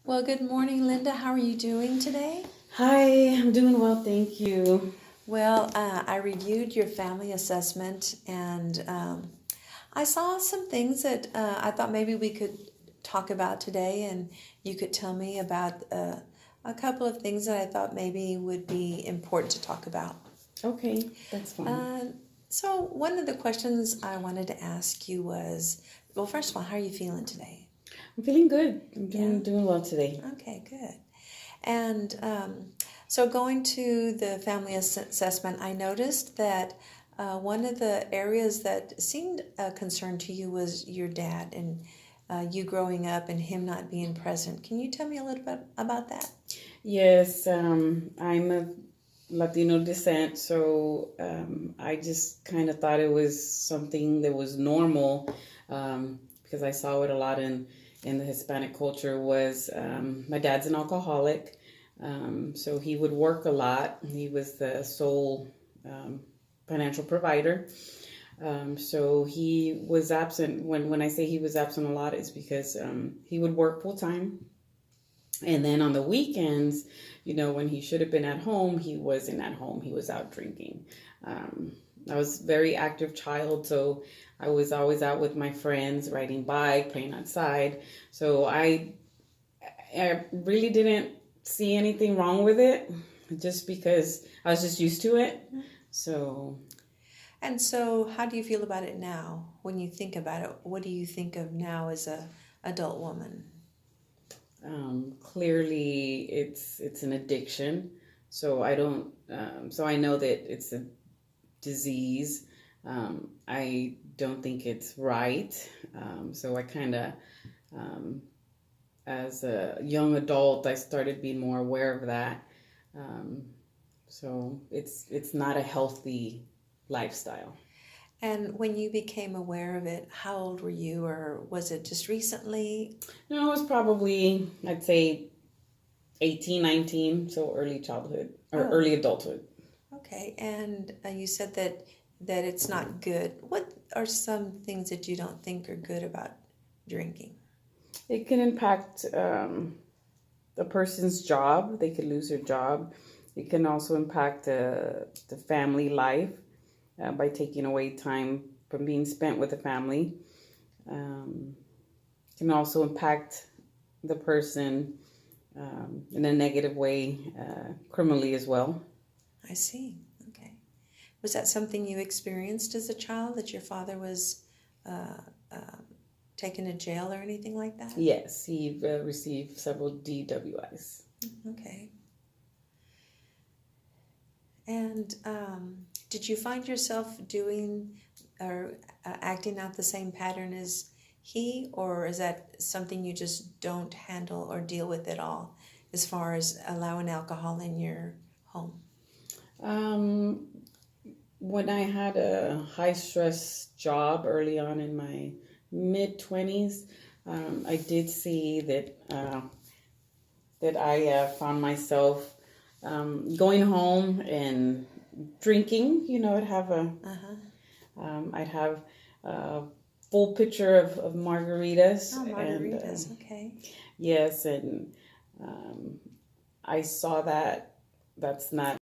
Well, good morning, Linda. How are you doing today? Hi, I'm doing well, thank you. Well, I reviewed your family assessment and I saw some things that I thought maybe we could talk about today, and you could tell me about a couple of things that I thought maybe would be important to talk about. Okay, that's fine. Uh, so, one of the questions I wanted to ask you was, well, first of all, how are you feeling today? I'm feeling good. I'm Yeah? doing well today. Okay, good. And so going to the family assessment, I noticed that one of the areas that seemed a concern to you was your dad and you growing up and him not being present. Can you tell me a little bit about that? Yes, I'm of Latino descent, so I just kind of thought it was something that was normal because I saw it a lot in the Hispanic culture. Was my dad's an alcoholic, so he would work a lot. He was the sole financial provider. So he was absent. When I say he was absent a lot, it's because he would work full time. And then on the weekends, when he should have been at home, he wasn't at home. He was out drinking. Um, I was a very active child, so I was always out with my friends, riding bike, playing outside. So I really didn't see anything wrong with it, just because I was just used to it. So And so how do you feel about it now when you think about it? What do you think of now as a adult woman? clearly it's an addiction. So I don't. So I know that it's a disease. I don't think it's right. So I kind of, as a young adult, I started being more aware of that. Um, so it's not a healthy lifestyle. And when you became aware of it, how old were you, or was it just recently? No, it was probably, I'd say, 18, 19, so early childhood or Oh, early adulthood. okay. And you said that it's not good. What are some things that you don't think are good about drinking? It can impact a person's job. They could lose their job. It can also impact the family life by taking away time from being spent with the family. Um, can also impact the person in a negative way, criminally as well. I see. Okay. Was that something you experienced as a child, that your father was uh, uh, taken to jail or anything like that? Yes, he received several DWIs. Okay. And did you find yourself doing or acting out the same pattern as he, or is that something you just don't handle or deal with at all, as far as allowing alcohol in your home? Um, when I had a high stress job early on in my mid 20s, I did see that I found myself going home and drinking. Uh-huh. I'd have a full pitcher of margaritas, Oh, and margaritas. Okay. yes, and um, I saw that that's not